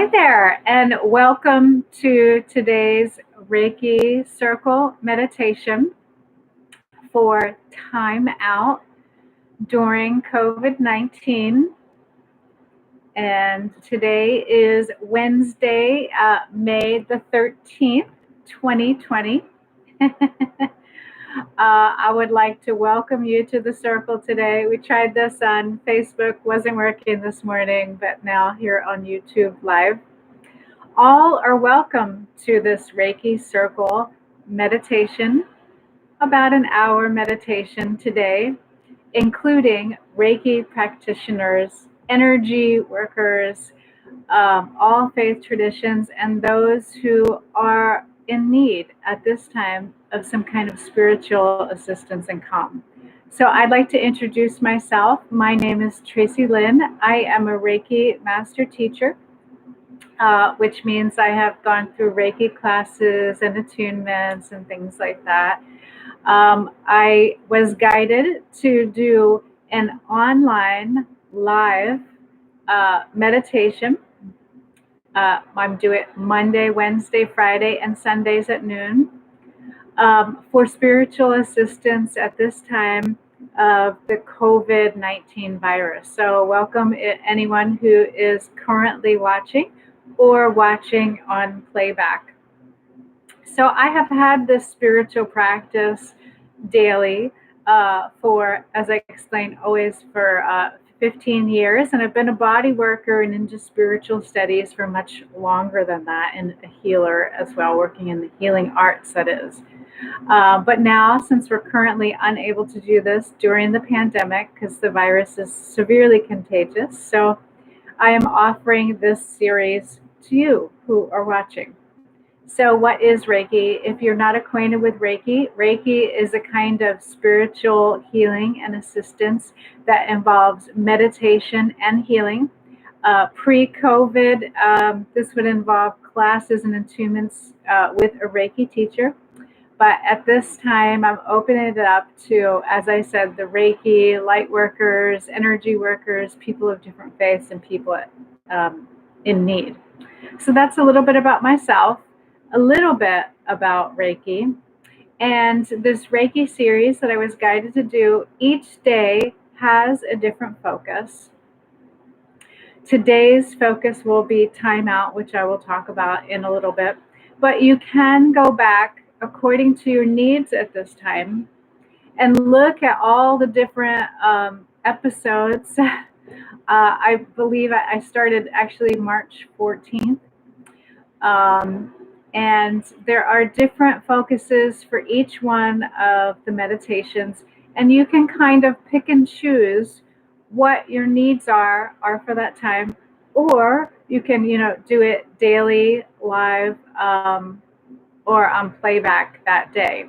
Hi there, and welcome to today's Reiki Circle meditation for time out during COVID-19. And today is Wednesday, May the 13th, 2020. I would like to welcome you to the circle today. We tried this on Facebook, wasn't working this morning, but now here on YouTube Live. All are welcome to this Reiki Circle meditation, about an hour meditation today, including Reiki practitioners, energy workers, all faith traditions, and those who are in need at this time of some kind of spiritual assistance and calm. So I'd like to introduce myself. My name is Tracy Lynn. I am a Reiki master teacher, which means I have gone through Reiki classes and attunements and things like that. I was guided to do an online live meditation. I'm doing it Monday, Wednesday, Friday, and Sundays at noon for spiritual assistance at this time of the COVID-19 virus. So welcome anyone who is currently watching or watching on playback. So I have had this spiritual practice daily for, as I explained, always for 15 years, and I've been a body worker and into spiritual studies for much longer than that, and a healer as well, working in the healing arts, that is. But now, since we're currently unable to do this during the pandemic because the virus is severely contagious, so I am offering this series to you who are watching. So what is Reiki? If you're not acquainted with Reiki, Reiki is a kind of spiritual healing and assistance that involves meditation and healing. Pre-COVID, this would involve classes and attunements with a Reiki teacher. But at this time, I'm opening it up to, as I said, the Reiki, light workers, energy workers, people of different faiths, and people in need. So that's a little bit about myself, a little bit about Reiki. And this Reiki series that I was guided to do each day has a different focus. Today's focus will be time out, which I will talk about in a little bit. But you can go back according to your needs at this time and look at all the different episodes. I believe I started actually March 14th. And there are different focuses for each one of the meditations, and you can kind of pick and choose what your needs are for that time, or you can, do it daily, live, or on playback that day.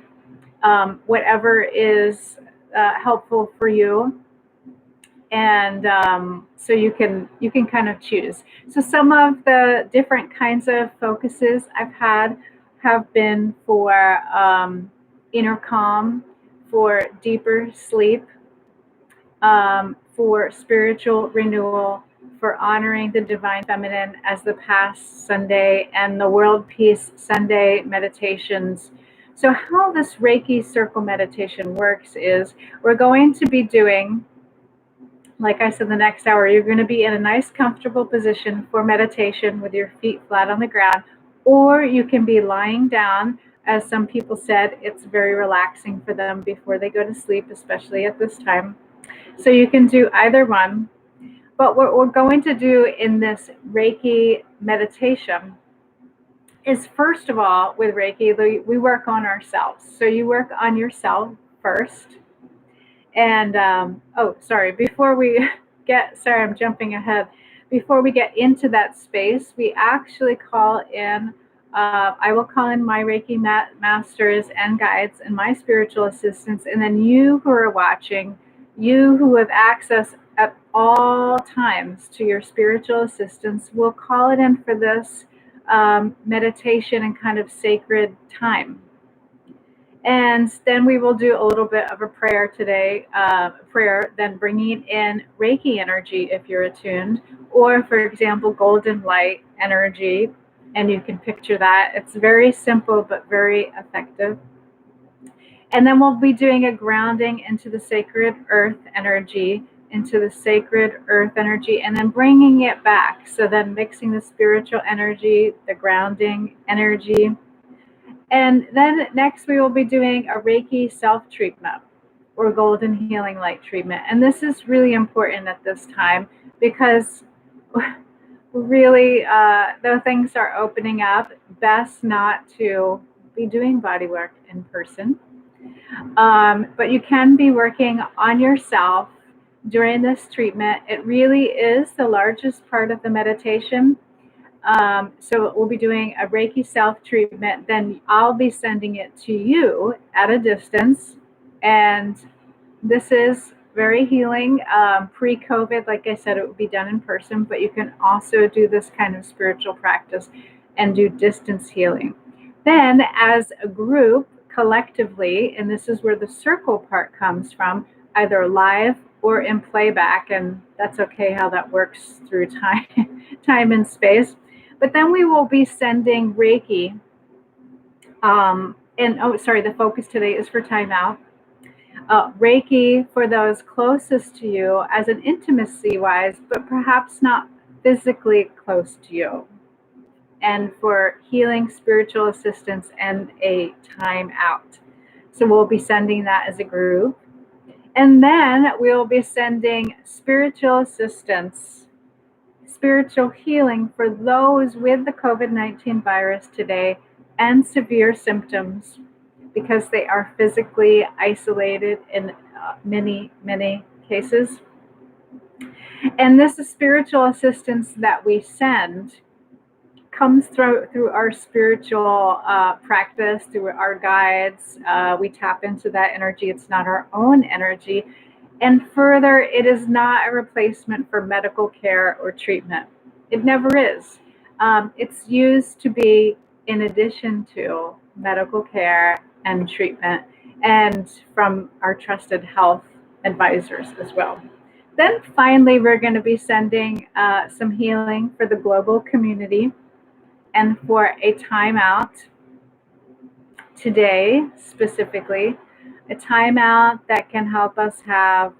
Whatever is helpful for you. And so you can kind of choose. So some of the different kinds of focuses I've had have been for inner calm, for deeper sleep, for spiritual renewal, for honoring the divine feminine as the past Sunday and the World Peace Sunday meditations. So how this Reiki Circle meditation works is we're going to be doing, like I said, the next hour, you're going to be in a nice, comfortable position for meditation with your feet flat on the ground, or you can be lying down. As some people said, it's very relaxing for them before they go to sleep, especially at this time. So you can do either one. But what we're going to do in this Reiki meditation is, first of all, with Reiki, we work on ourselves. So you work on yourself first. And, before we I'm jumping ahead. Before we get into that space, we actually call in, I will call in my Reiki masters and guides and my spiritual assistants. And then you who are watching, you who have access at all times to your spiritual assistants, will call it in for this meditation and kind of sacred time. And then we will do a little bit of a prayer today, then bringing in Reiki energy if you're attuned, or for example, golden light energy. And you can picture that. It's very simple, but very effective. And then we'll be doing a grounding into the sacred earth energy, and then bringing it back. So then mixing the spiritual energy, the grounding energy. And then next we will be doing a Reiki self-treatment or golden healing light treatment. And this is really important at this time because really, though things are opening up, best not to be doing body work in person. But you can be working on yourself during this treatment. It really is the largest part of the meditation. So we'll be doing a Reiki self-treatment, then I'll be sending it to you at a distance. And this is very healing. Pre-COVID, like I said, it would be done in person, but you can also do this kind of spiritual practice and do distance healing. Then as a group, collectively, and this is where the circle part comes from, either live or in playback, and that's okay how that works through time and space. But then we will be sending Reiki. The focus today is for timeout. Reiki for those closest to you as an intimacy-wise, but perhaps not physically close to you. And for healing, spiritual assistance, and a timeout. So we'll be sending that as a group. And then we'll be sending spiritual assistance, spiritual healing for those with the COVID-19 virus today and severe symptoms because they are physically isolated in many, many cases. And this is spiritual assistance that we send comes through our spiritual practice, through our guides. We tap into that energy. It's not our own energy. And further, it is not a replacement for medical care or treatment. It never is. It's used to be in addition to medical care and treatment, and from our trusted health advisors as well. Then finally, we're going to be sending some healing for the global community and for a timeout today specifically, a timeout that can help us have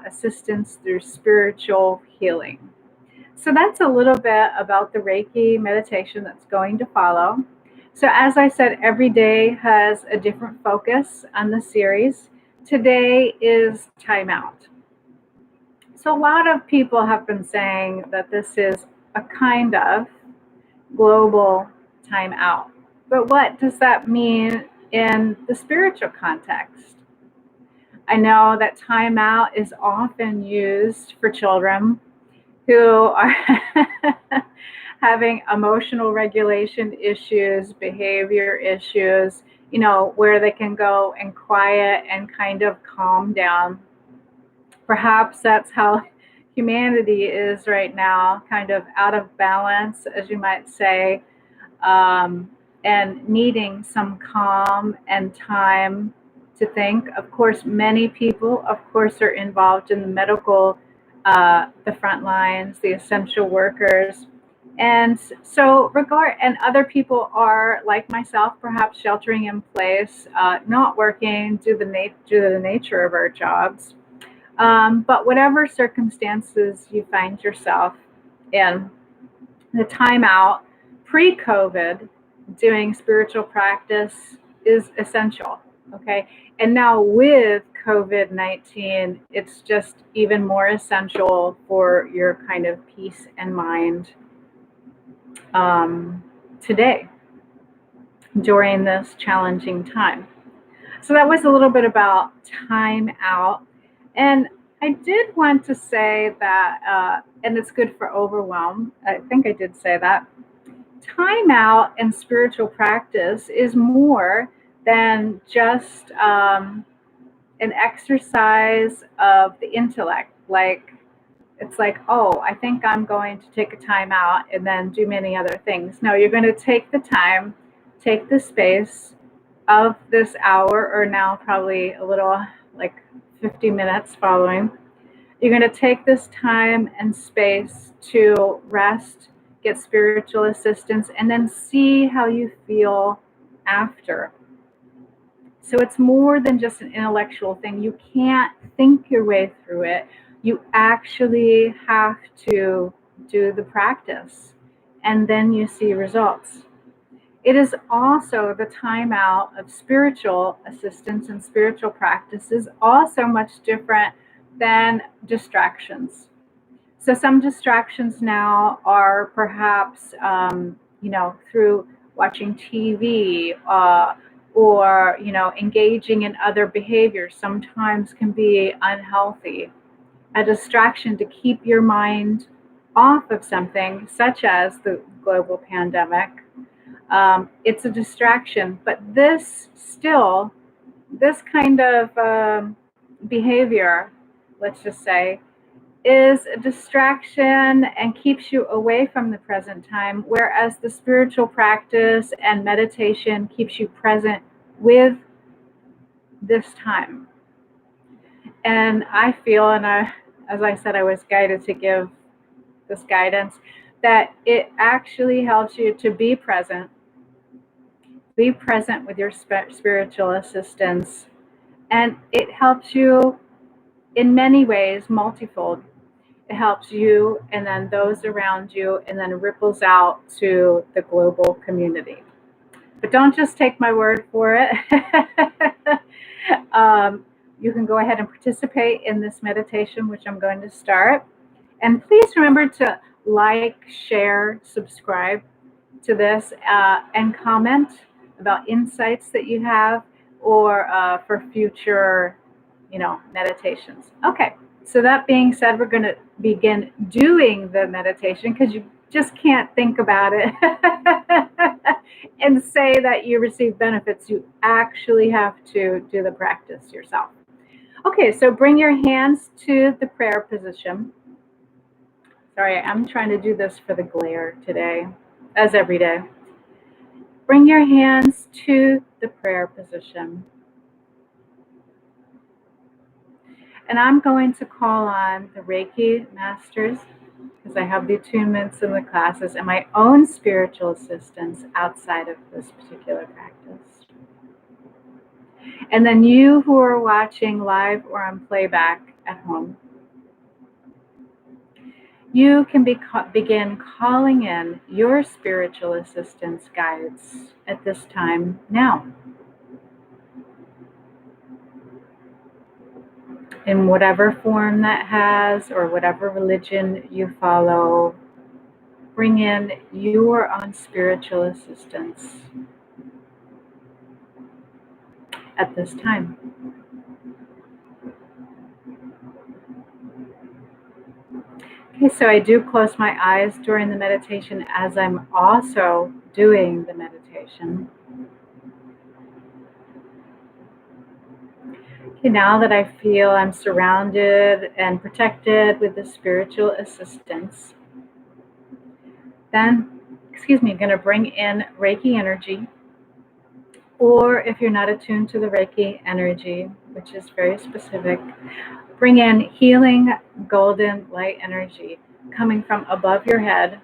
assistance through spiritual healing. So that's a little bit about the Reiki meditation that's going to follow. So as I said, every day has a different focus on the series. Today is timeout. So a lot of people have been saying that this is a kind of global timeout. But what does that mean in the spiritual context? I know that timeout is often used for children who are having emotional regulation issues, behavior issues, where they can go and quiet and kind of calm down. Perhaps that's how humanity is right now, kind of out of balance, as you might say, and needing some calm and time to think. Of course, many people, are involved in the medical, the front lines, the essential workers. And so and other people are, like myself, perhaps sheltering in place, not working due to the nature of our jobs. But whatever circumstances you find yourself in, the timeout pre-COVID doing spiritual practice is essential, okay? And now with COVID-19, it's just even more essential for your kind of peace and mind today during this challenging time. So that was a little bit about time out. And I did want to say that, and it's good for overwhelm. I think I did say that. Time out and spiritual practice is more than just an exercise of the intellect. It's like, oh, I think I'm going to take a time out and then do many other things. No, you're going to take the time, take the space, of this hour, or now probably a little like 50 minutes following, you're going to take this time and space to rest, get spiritual assistance, and then see how you feel after. So it's more than just an intellectual thing. You can't think your way through it. You actually have to do the practice, and then you see results. It is also the time out of spiritual assistance and spiritual practices, also much different than distractions. So some distractions now are perhaps, through watching TV, or, engaging in other behaviors sometimes can be unhealthy. A distraction to keep your mind off of something such as the global pandemic. It's a distraction, but this kind of behavior, let's just say, is a distraction and keeps you away from the present time, whereas the spiritual practice and meditation keeps you present with this time. And I feel, as I said, I was guided to give this guidance, that it actually helps you to be present with your spiritual assistance, and it helps you in many ways, multifold. It helps you and then those around you, and then ripples out to the global community. But don't just take my word for it. You can go ahead and participate in this meditation, which I'm going to start. And please remember to like, share, subscribe to this, and comment about insights that you have, or for future, meditations. Okay. So that being said, we're going to begin doing the meditation, because you just can't think about it and say that you receive benefits. You actually have to do the practice yourself. Okay, so bring your hands to the prayer position. Sorry, I'm trying to do this for the glare today, as every day. Bring your hands to the prayer position. And I'm going to call on the Reiki masters, because I have the attunements in the classes, and my own spiritual assistance outside of this particular practice. And then you who are watching live or on playback at home, you can begin calling in your spiritual assistance guides at this time now. In whatever form that has, or whatever religion you follow, bring in your own spiritual assistance at this time. Okay, so I do close my eyes during the meditation as I'm also doing the meditation. Okay, now that I feel I'm surrounded and protected with the spiritual assistance, then, I'm going to bring in Reiki energy, or if you're not attuned to the Reiki energy, which is very specific, bring in healing golden light energy coming from above your head,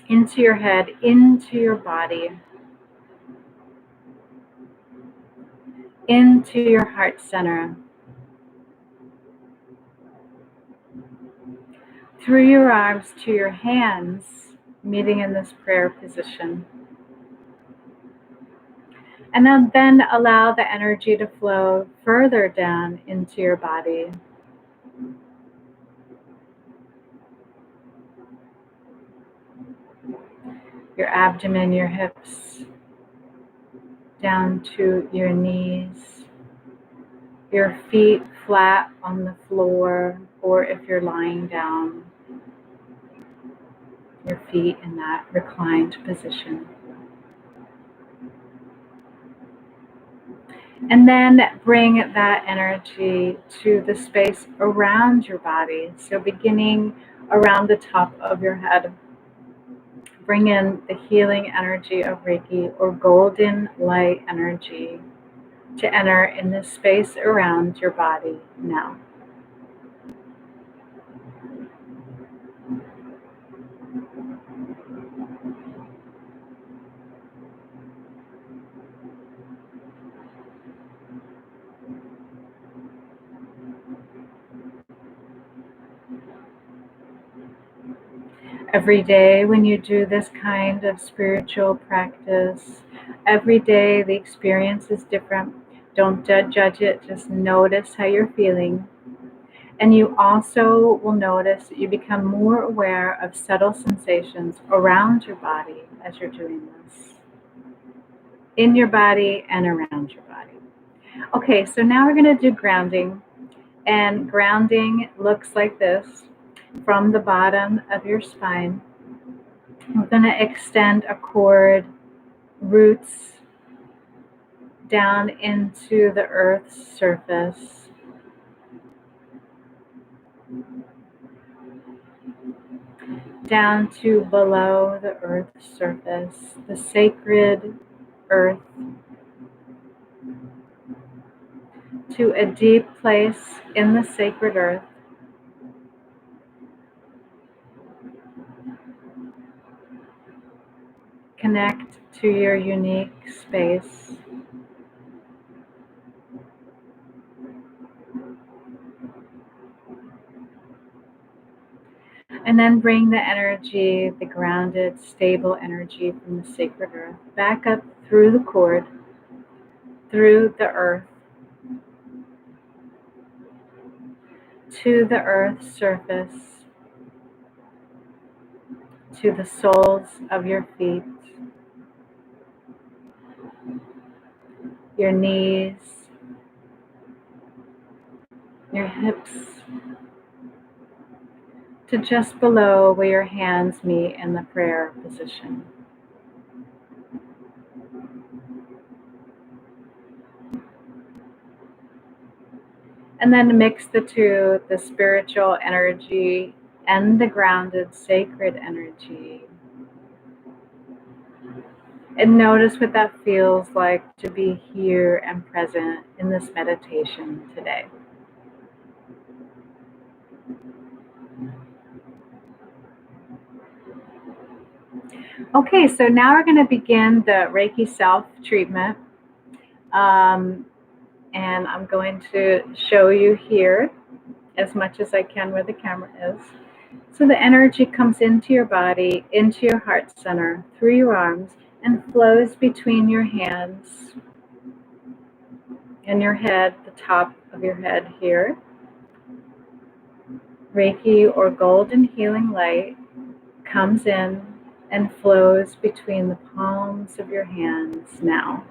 into your body, into your heart center, through your arms to your hands, meeting in this prayer position. And then allow the energy to flow further down into your body. Your abdomen, your hips, down to your knees, your feet flat on the floor, or if you're lying down, your feet in that reclined position. And then bring that energy to the space around your body. So beginning around the top of your head, bring in the healing energy of Reiki or golden light energy to enter in this space around your body now. Every day when you do this kind of spiritual practice, every day the experience is different. Don't judge it, just notice how you're feeling. And you also will notice that you become more aware of subtle sensations around your body as you're doing this, in your body and around your body. Okay, so now we're going to do grounding. And grounding looks like this from the bottom of your spine. We're going to extend a cord, roots down into the earth's surface. Down to below the earth's surface, the sacred earth, to a deep place in the sacred earth. Connect to your unique space. And then bring the energy, the grounded, stable energy from the sacred earth back up through the cord, through the earth, to the earth's surface, to the soles of your feet, your knees, your hips, to just below where your hands meet in the prayer position. And then mix the two, the spiritual energy and the grounded sacred energy. And notice what that feels like to be here and present in this meditation today. Okay, so now we're going to begin the Reiki self-treatment. And I'm going to show you here as much as I can where the camera is. So the energy comes into your body, into your heart center, through your arms, and flows between your hands and your head, the top of your head here. Reiki or golden healing light comes in and flows between the palms of your hands now.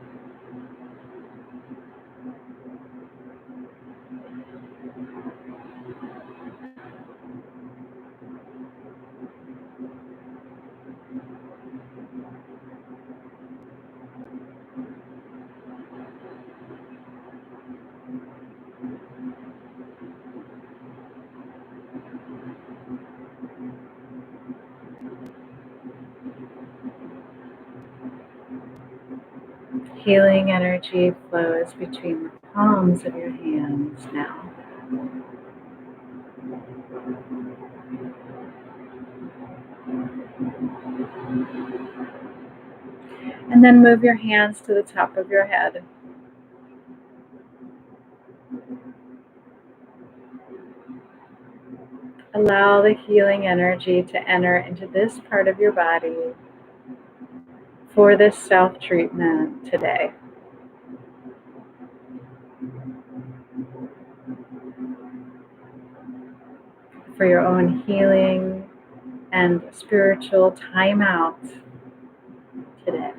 Healing energy flows between the palms of your hands now. And then move your hands to the top of your head. Allow the healing energy to enter into this part of your body for this self-treatment today. For your own healing and spiritual time out today.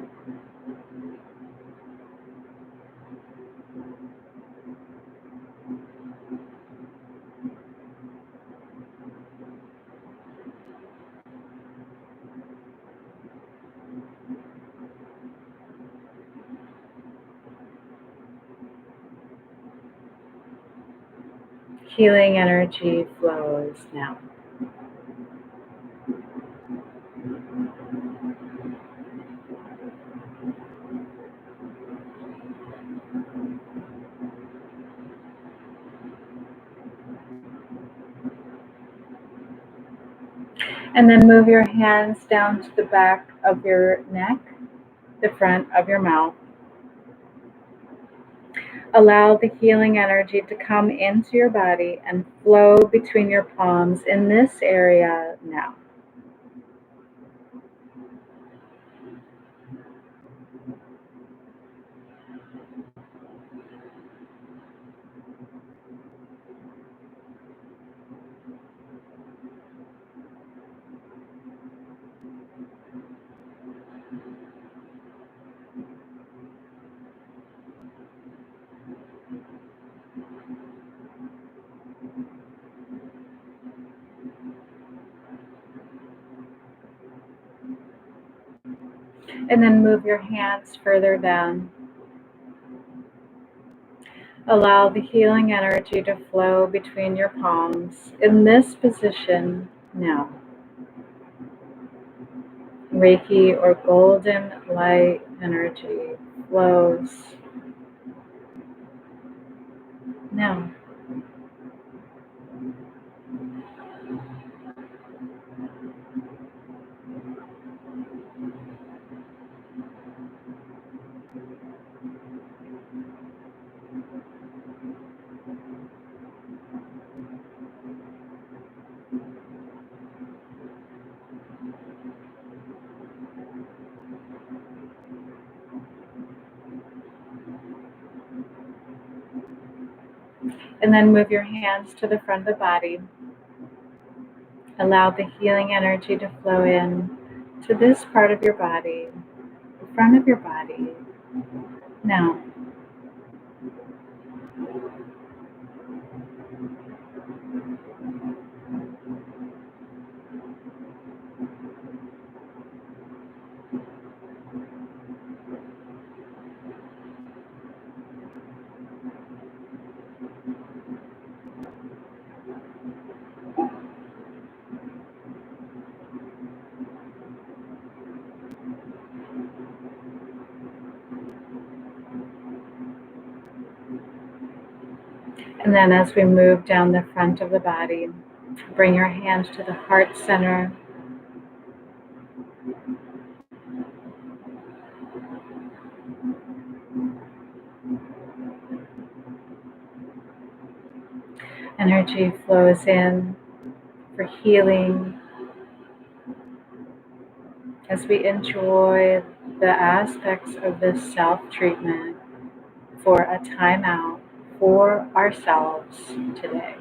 Healing energy flows now. And then move your hands down to the back of your neck, the front of your mouth. Allow the healing energy to come into your body and flow between your palms in this area now. And then move your hands further down. Allow the healing energy to flow between your palms in this position now. Reiki or golden light energy flows now. And then move your hands to the front of the body. Allow the healing energy to flow in to this part of your body, the front of your body. Now, and then as we move down the front of the body, bring your hands to the heart center. Energy flows in for healing as we enjoy the aspects of this self-treatment for a time out for ourselves today.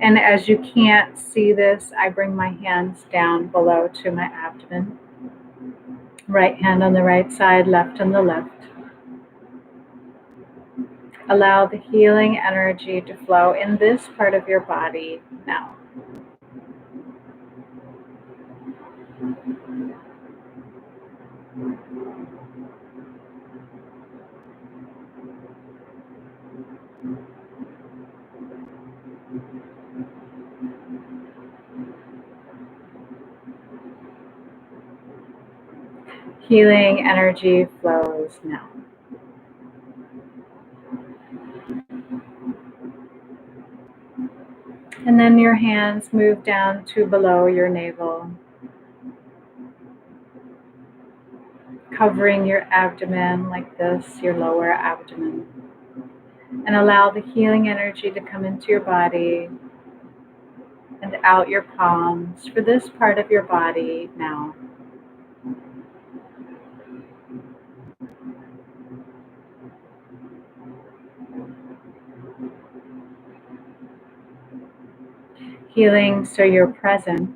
And as you can't see this, I bring my hands down below to my abdomen. Right hand on the right side, left on the left. Allow the healing energy to flow in this part of your body now. Healing energy flows now. And then your hands move down to below your navel, covering your abdomen like this, your lower abdomen. And allow the healing energy to come into your body and out your palms for this part of your body now. Healing so you're present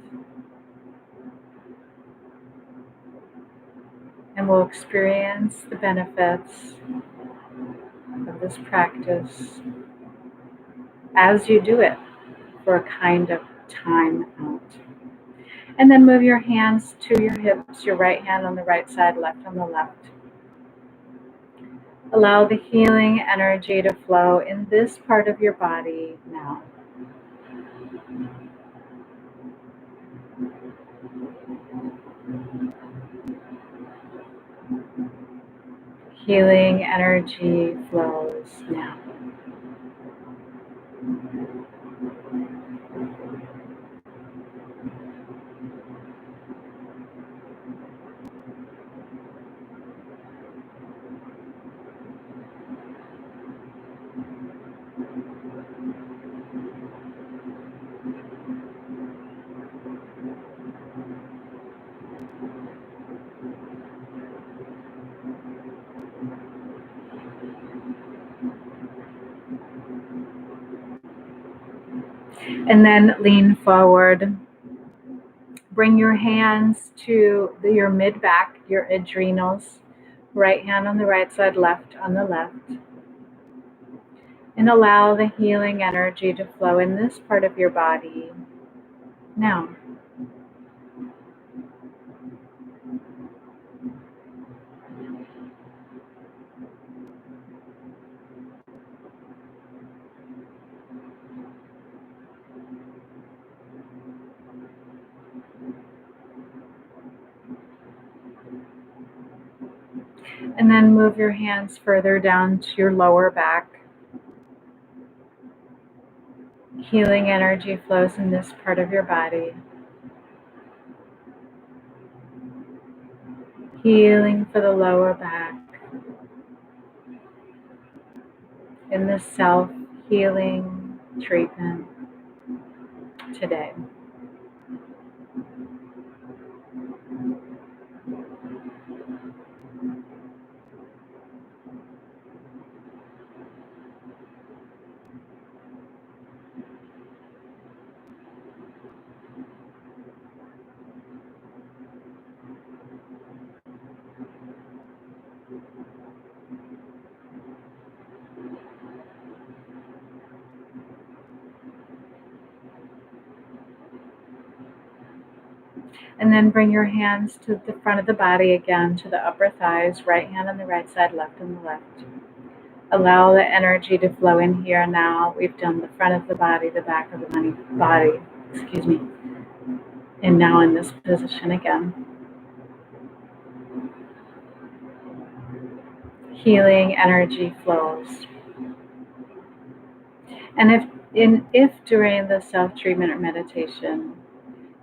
and will experience the benefits of this practice as you do it for a kind of time out. And then move your hands to your hips, your right hand on the right side, left on the left. Allow the healing energy to flow in this part of your body now. Healing energy flows now. And then lean forward. Bring your hands to your mid-back, your adrenals. Right hand on the right side, left on the left. And allow the healing energy to flow in this part of your body now. And then move your hands further down to your lower back. Healing energy flows in this part of your body. Healing for the lower back. In this self-healing treatment today. And then bring your hands to the front of the body again, to the upper thighs, right hand on the right side, left on the left. Allow the energy to flow in here now. We've done the front of the body, the back of the body, and now in this position again. Healing energy flows. And if during the self-treatment or meditation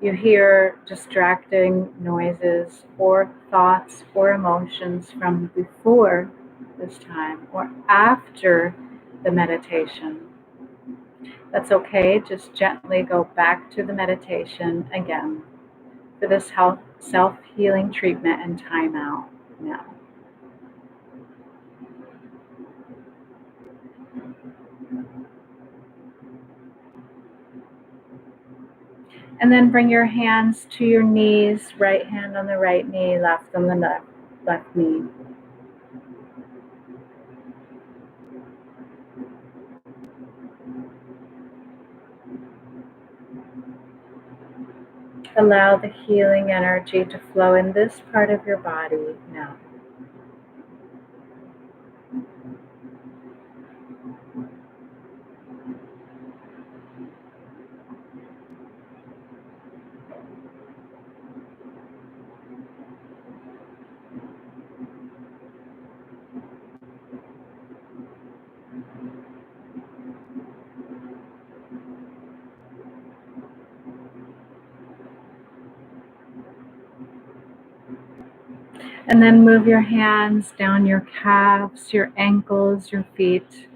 you hear distracting noises or thoughts or emotions from before this time or after the meditation, that's okay. Just gently go back to the meditation again for this self-healing treatment and time out now. And then bring your hands to your knees, right hand on the right knee, left on the left knee. Allow the healing energy to flow in this part of your body now. And then move your hands down your calves, your ankles, your feet.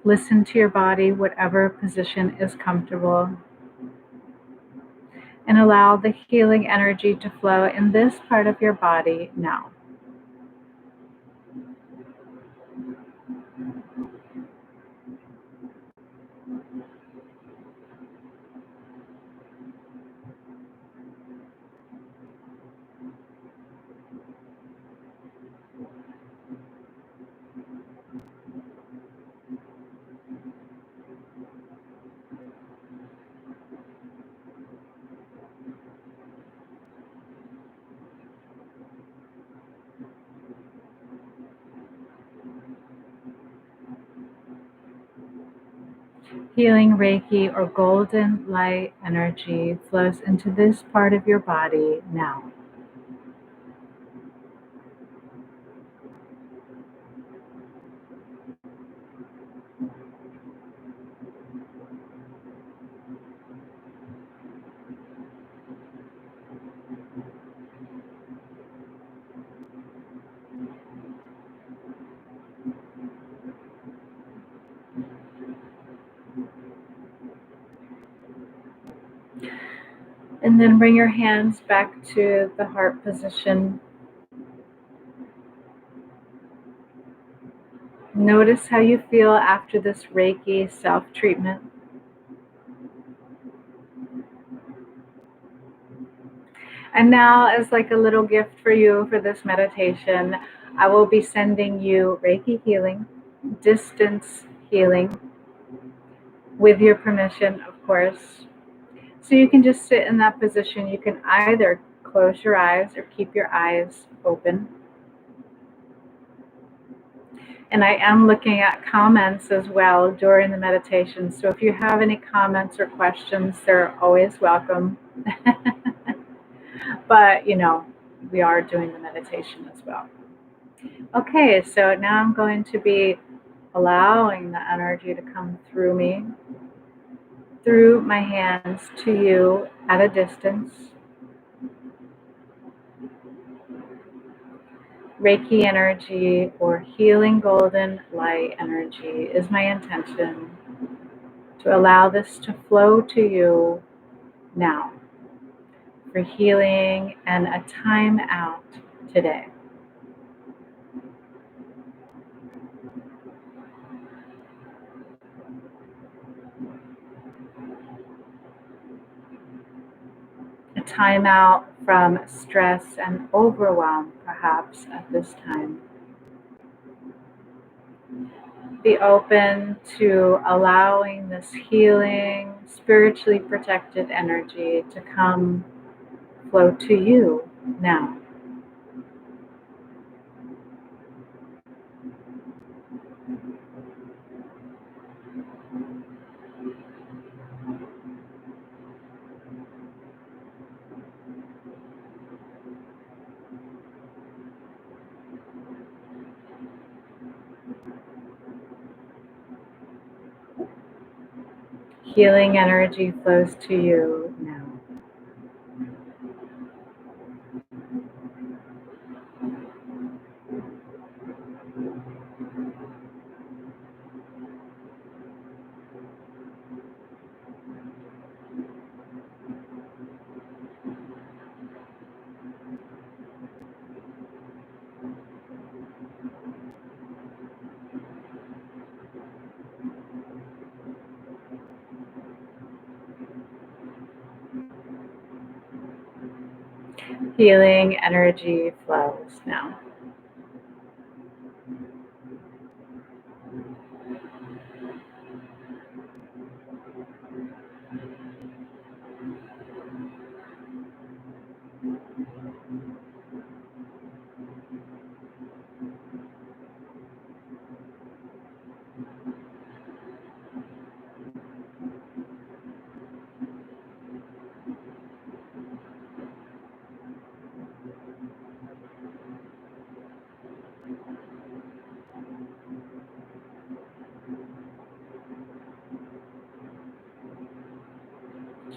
Listen to your body, whatever position is comfortable. And allow the healing energy to flow in this part of your body now. Healing Reiki or golden light energy flows into this part of your body now. And then bring your hands back to the heart position. Notice how you feel after this Reiki self-treatment. And now, as like a little gift for you for this meditation, I will be sending you Reiki healing, distance healing, with your permission, of course. So you can just sit in that position. You can either close your eyes or keep your eyes open. And I am looking at comments as well during the meditation. So if you have any comments or questions, they're always welcome. But, we are doing the meditation as well. Okay, so now I'm going to be allowing the energy to come through me, through my hands to you at a distance. Reiki energy or healing golden light energy is my intention to allow this to flow to you now for healing and a time out today. A time out from stress and overwhelm, perhaps at this time. Be open to allowing this healing, spiritually protected energy to come flow to you now. Healing energy flows to you now. Healing energy flows now.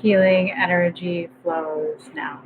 Healing energy flows now.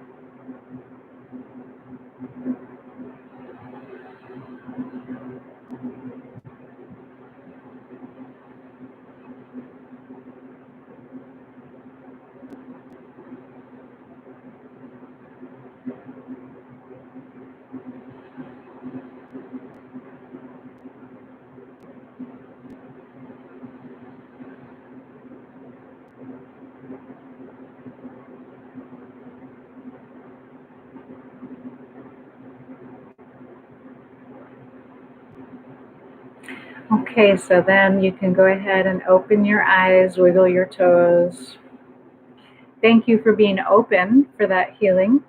Okay, so then you can go ahead and open your eyes, wiggle your toes. Thank you for being open for that healing.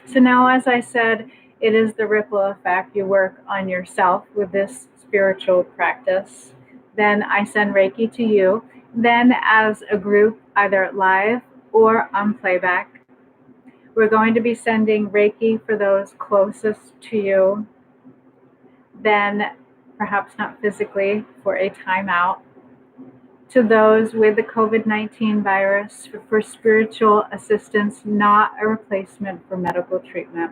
So now, as I said, it is the ripple effect. You work on yourself with this spiritual practice. Then I send Reiki to you. Then, as a group, either live or on playback, we're going to be sending Reiki for those closest to you. Then, perhaps not physically, for a timeout. To those with the COVID-19 virus for spiritual assistance, not a replacement for medical treatment.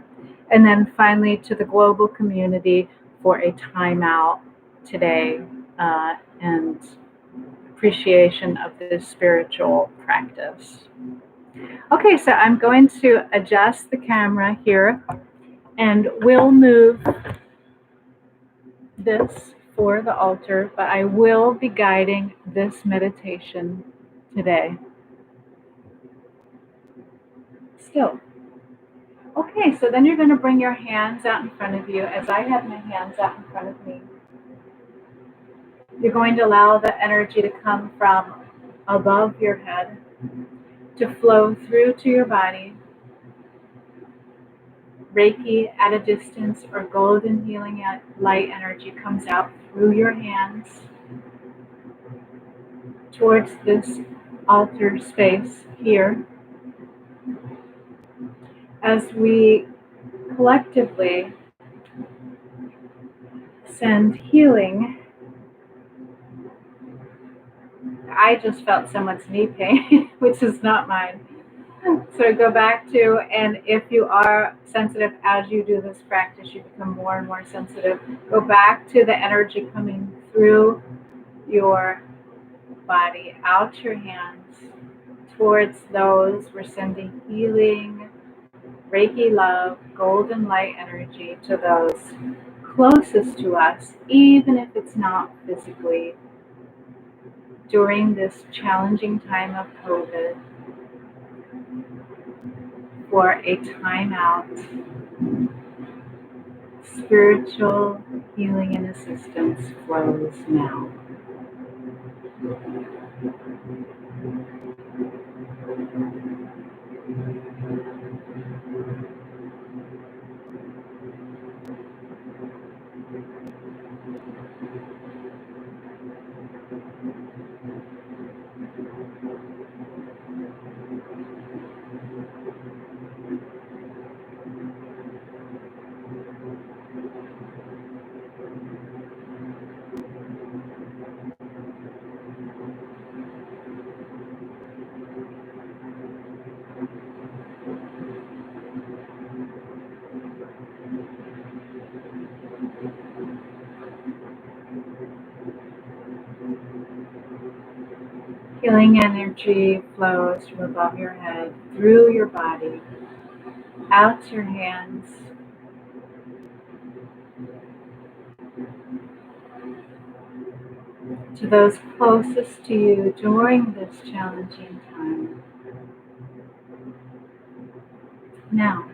And then finally to the global community for a timeout today and appreciation of this spiritual practice. Okay, so I'm going to adjust the camera here and we'll move this for the altar, but I will be guiding this meditation today. Still. Okay, so then you're going to bring your hands out in front of you as I have my hands out in front of me. You're going to allow the energy to come from above your head to flow through to your body. Reiki at a distance or golden healing light energy comes out through your hands towards this altar space here. As we collectively send healing, I just felt someone's knee pain, which is not mine. So go back to, and if you are sensitive as you do this practice, you become more and more sensitive. Go back to the energy coming through your body, out your hands, towards those. We're sending healing, Reiki love, golden light energy to those closest to us, even if it's not physically, during this challenging time of COVID, for a time out. Spiritual healing and assistance flows now. Healing energy flows from above your head, through your body, out your hands, to those closest to you during this challenging time. Now,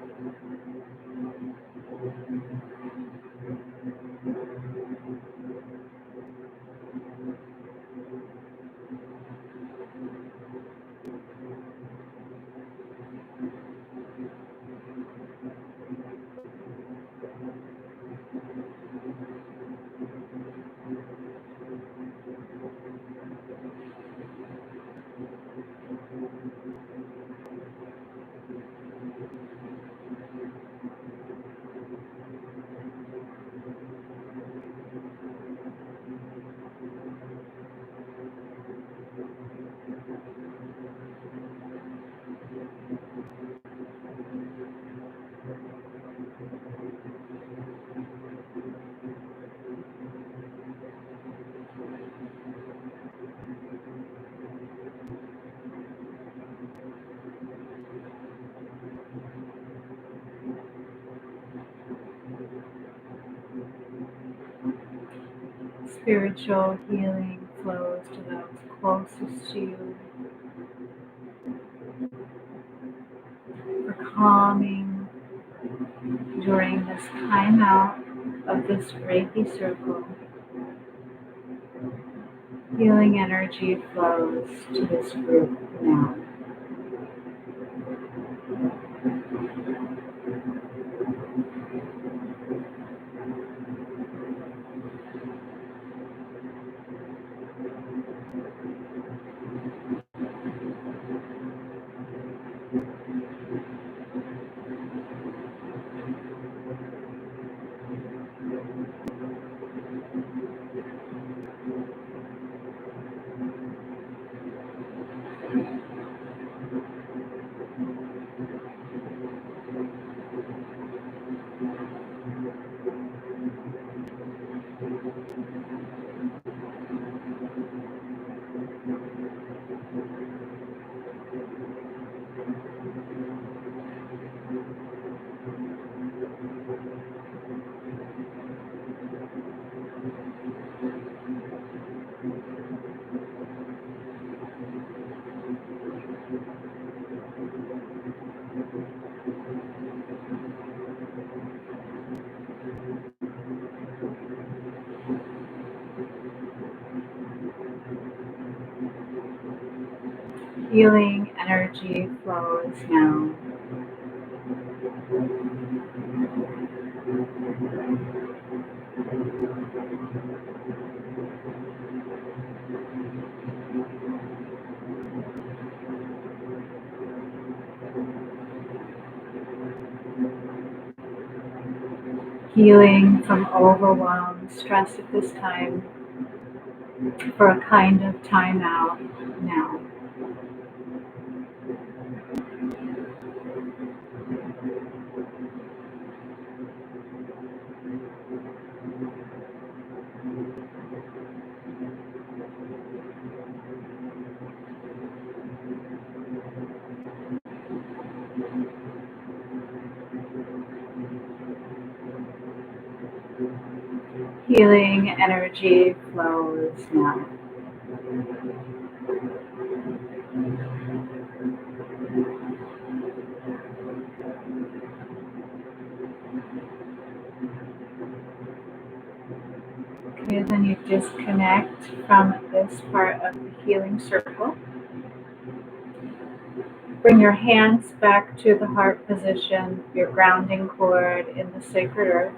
spiritual healing flows to those closest to you, for calming during this time out of this Reiki circle. Healing energy flows to this group now. Healing energy flows now. Healing from overwhelm, stress at this time, for a kind of time out now. Healing energy flows now. Okay, then you disconnect from this part of the healing circle. Bring your hands back to the heart position, your grounding cord in the sacred earth.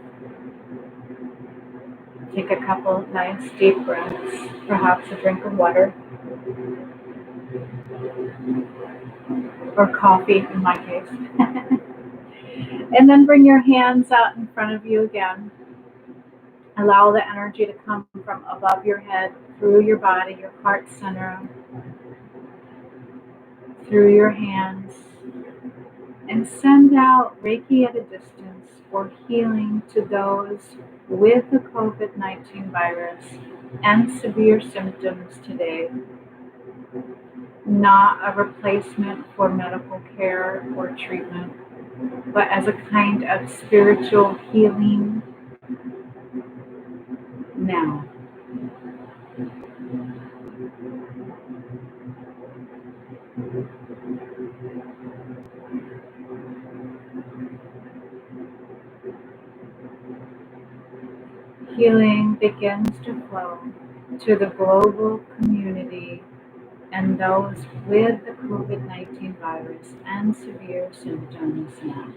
Take a couple of nice deep breaths, perhaps a drink of water or coffee in my case. And then bring your hands out in front of you again. Allow the energy to come from above your head, through your body, your heart center, through your hands, and send out Reiki at a distance for healing to those with the COVID-19 virus and severe symptoms today. Not a replacement for medical care or treatment, but as a kind of spiritual healing now. Healing begins to flow to the global community and those with the COVID-19 virus and severe symptoms now.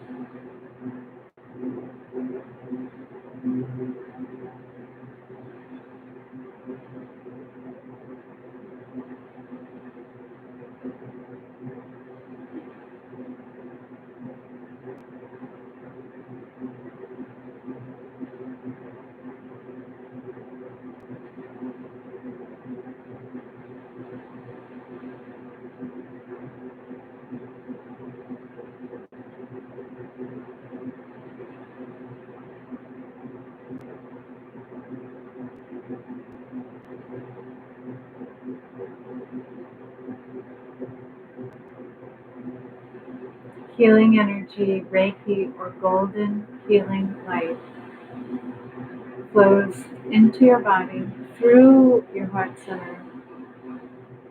Healing energy, Reiki, or golden healing light flows into your body, through your heart center,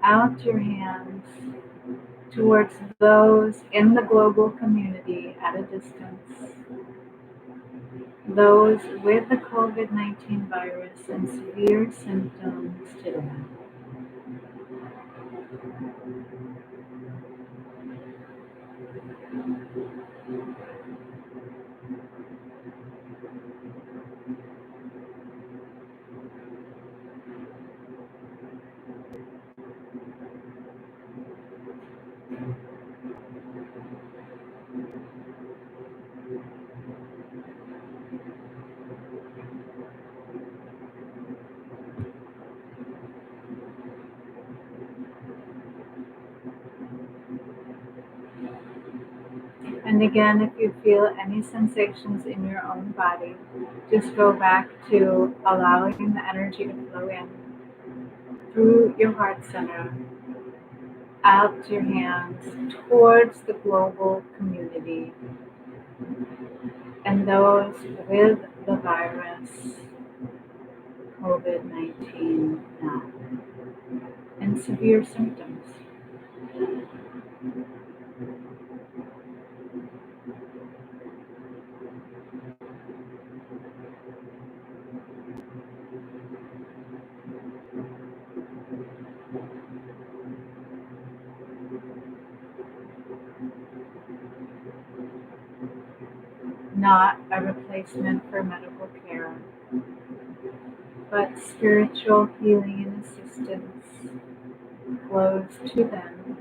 out your hands, towards those in the global community at a distance, those with the COVID-19 virus and severe symptoms today. And again, if you feel any sensations in your own body, just go back to allowing the energy to flow in through your heart center, out to your hands, towards the global community and those with the virus, COVID-19 now, and severe symptoms. not a replacement for medical care, but spiritual healing and assistance flows to them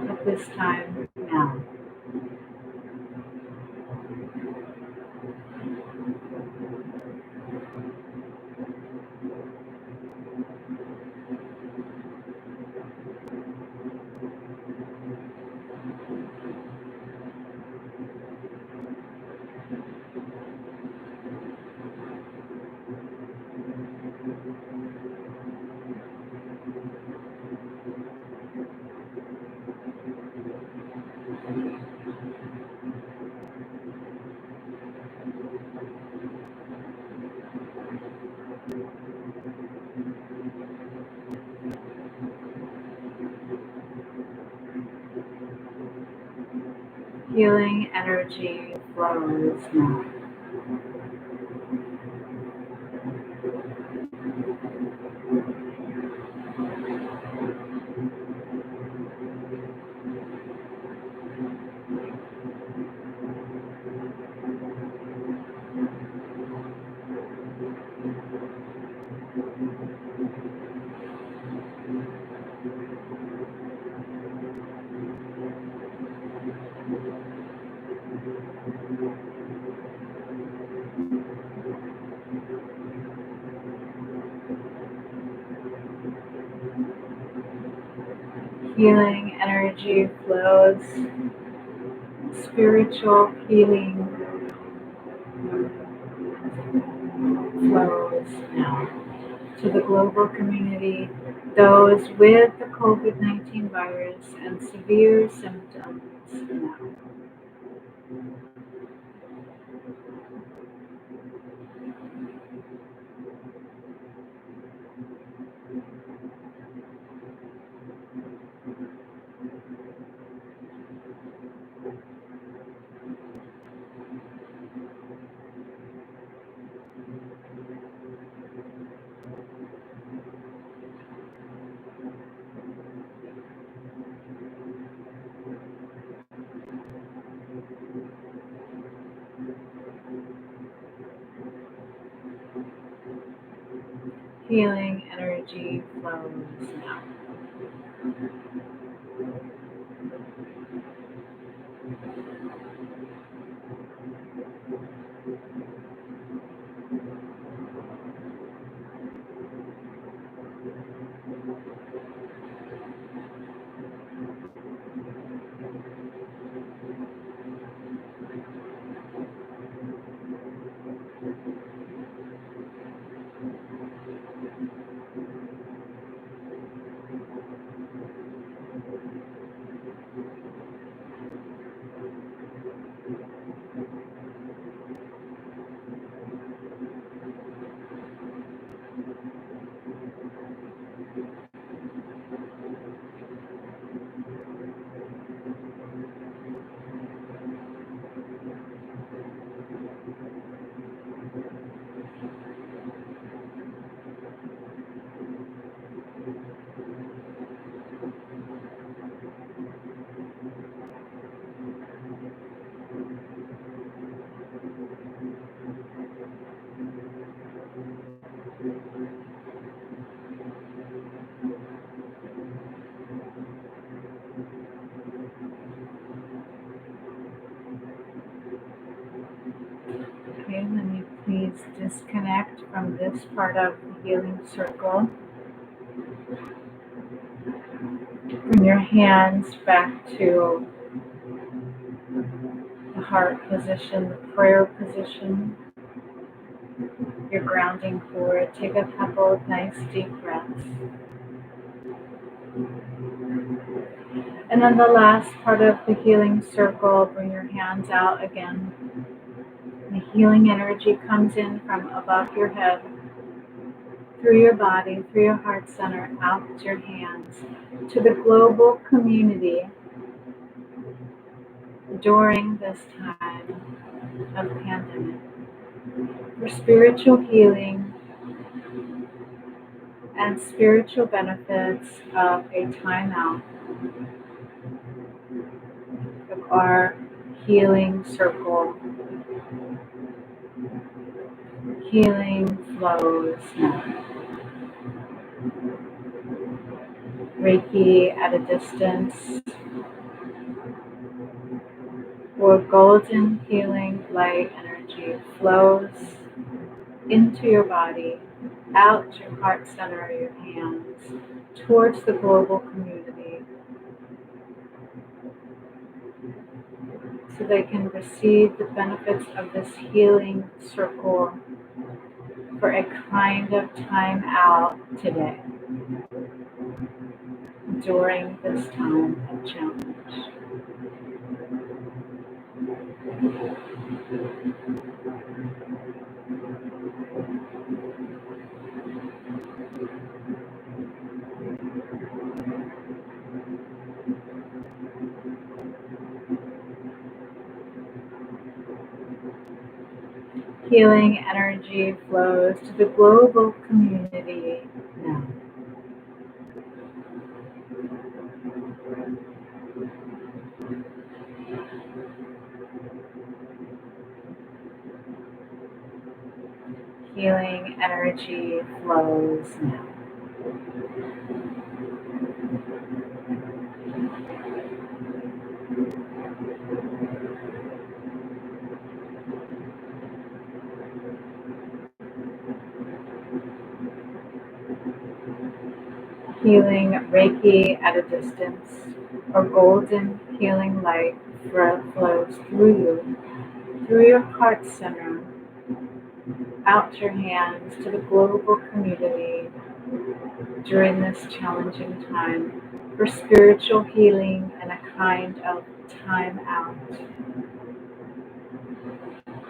at this time now. Healing energy flows now. Healing energy flows. Spiritual healing flows now to the global community, those with the COVID-19 virus and severe symptoms now. Healing energy flows now. Okay, let me please disconnect from this part of the healing circle. Bring your hands back to the heart position, the prayer position, your grounding cord. Take a couple of nice deep breaths. And then the last part of the healing circle, bring your hands out again. The healing energy comes in from above your head, through your body, through your heart center, out to your hands, to the global community during this time of pandemic, for spiritual healing and spiritual benefits of a time out of our healing circle. Healing flows now. Reiki at a distance, or golden healing light energy flows into your body, out your heart center of your hands, towards the global community, so they can receive the benefits of this healing circle for a kind of time out today during this time of challenge. Healing energy flows to the global community now. Healing energy flows now. Healing Reiki at a distance, or golden healing light flows through your heart center, out your hands to the global community during this challenging time for spiritual healing and a kind of time out.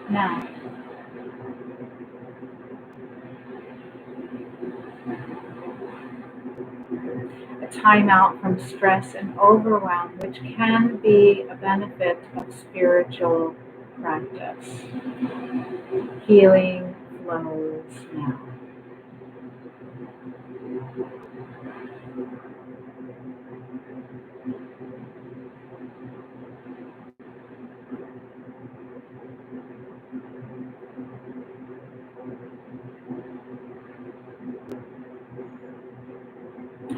Now, a time out from stress and overwhelm, which can be a benefit of spiritual practice. Healing flows now.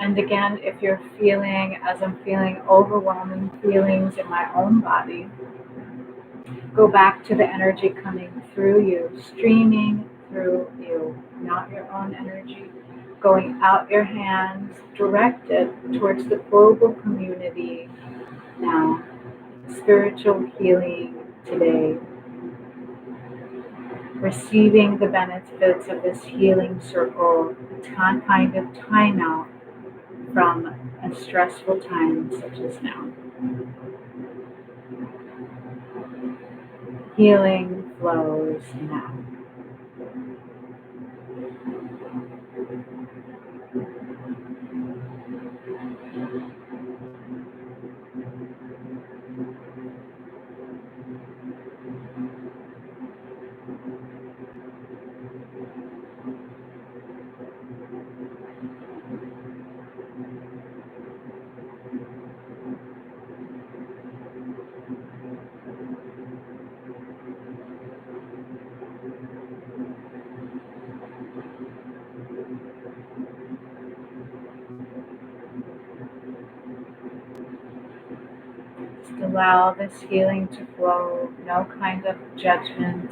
And again, if you're feeling, as I'm feeling, overwhelming feelings in my own body, go back to the energy coming through you, streaming through you, not your own energy, going out your hands, directed towards the global community now. Spiritual healing today. Receiving the benefits of this healing circle, a kind of time out from a stressful time such as now. Healing flows now. Just allow this healing to flow, no kind of judgment.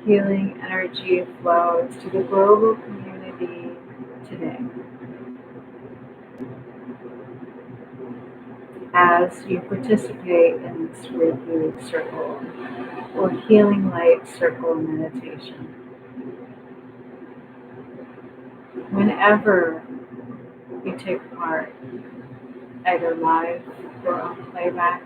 Healing energy flows to the global community today. As you participate in this Reiki circle or healing light circle meditation, whenever you take part, either live or on playback,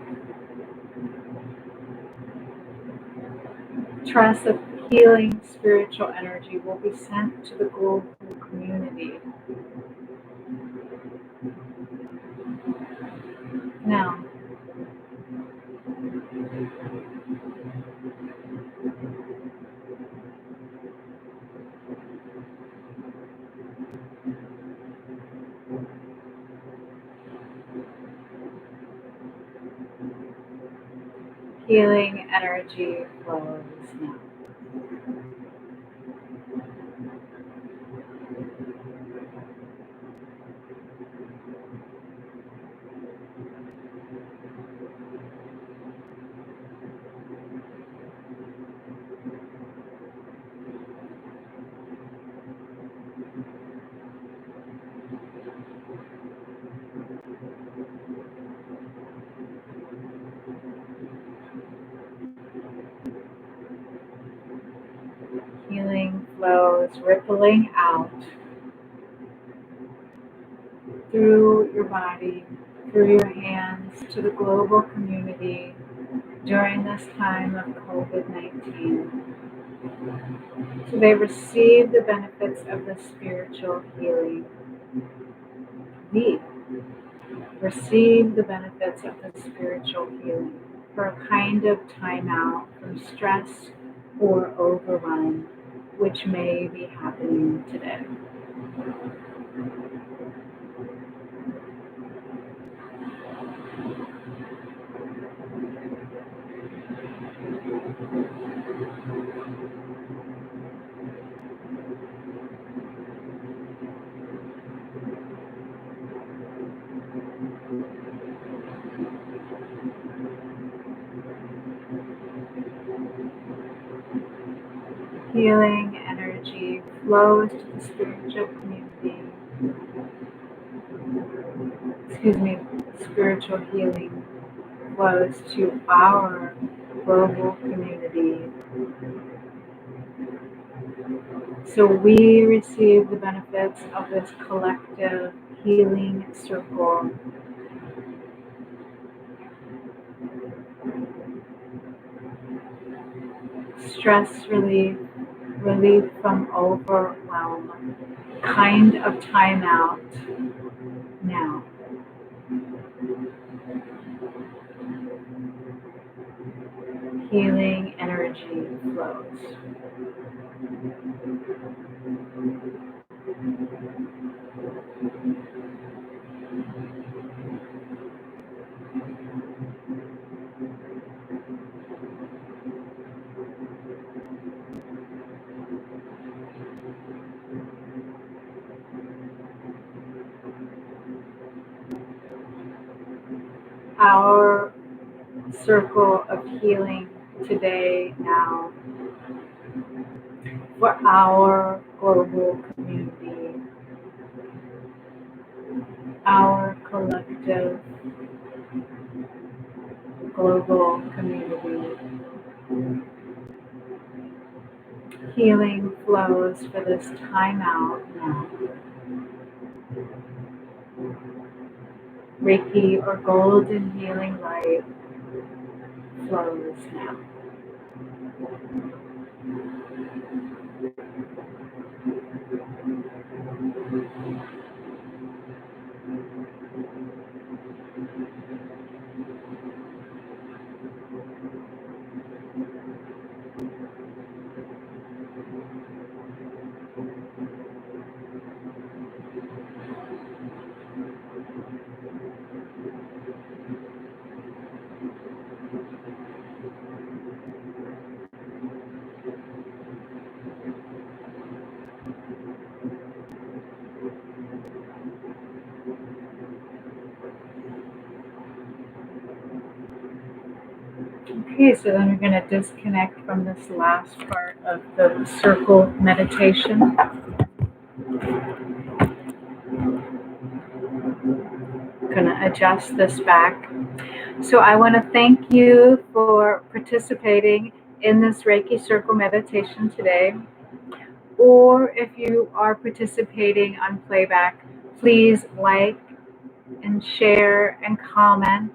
trust that healing spiritual energy will be sent to the global community. Now, Healing energy flows now. Healing flows rippling out through your body, through your hands to the global community during this time of COVID-19. So they receive the benefits of the spiritual healing. We receive the benefits of the spiritual healing for a kind of timeout from stress or overrun, which may be happening today. Healing energy flows to the spiritual community. Spiritual healing flows to our global community. So we receive the benefits of this collective healing circle. Stress relief, relief from overwhelm, kind of timeout now. Healing energy flows. Our circle of healing today, now, for our global community, our collective global community. Healing flows for this time out now. Reiki or golden healing light flows now. Okay, so then we're going to disconnect from this last part of the circle meditation. Going to adjust this back. So I want to thank you for participating in this Reiki circle meditation today. Or if you are participating on playback, please like and share and comment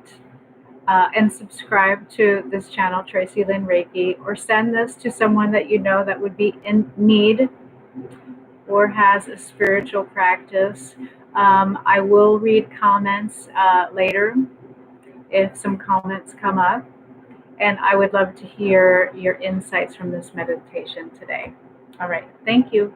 and subscribe to this channel, Tracy Lynn Reiki, or send this to someone that you know that would be in need or has a spiritual practice. I will read comments later if some comments come up, and I would love to hear your insights from this meditation today. All right, thank you.